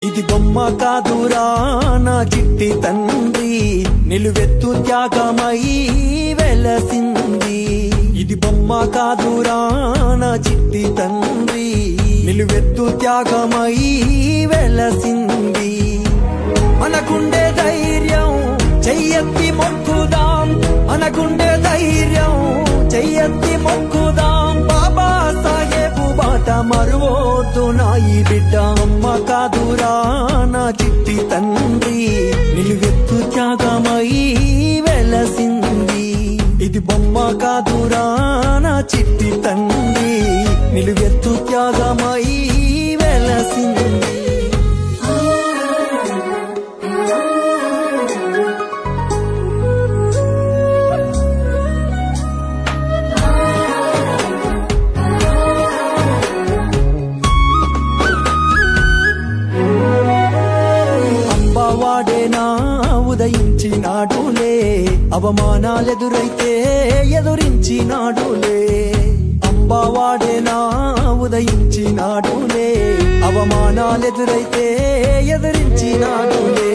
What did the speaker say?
ఇది బొమ్మ కాదురా నా చిట్టి తండ్రి, నిలువెత్తు త్యాగమై వెలసింది. ఇది బొమ్మ కాదురా నా చిట్టి తండ్రి, నిలువెత్తు త్యాగమై వెలసింది. మనకుండే ధైర్యం చెయ్యెత్తి మొక్కుదాం, మనకుండే ధైర్యం చెయ్యెత్తి మొక్కుదాం. బాబా సాహెబు బాట మరువోద్దు నా ఈ బిడ్డ. అమ్మ కాదురా నా చిట్టి తండ్రి, నిలువెత్తు త్యాగమై వెలసింది. ఇది బొమ్మ కాదురా నా చిట్టి తండ్రి, నిలువెత్తు త్యాగమై వెలసింది. వాడేనా ఉదయించినాడులే, అవమానాలెదురైతే ఎదురించినాడులే. అంబావాడేనా ఉదయించినాడులే, అవమానాలెదురైతే ఎదురించినాడులే.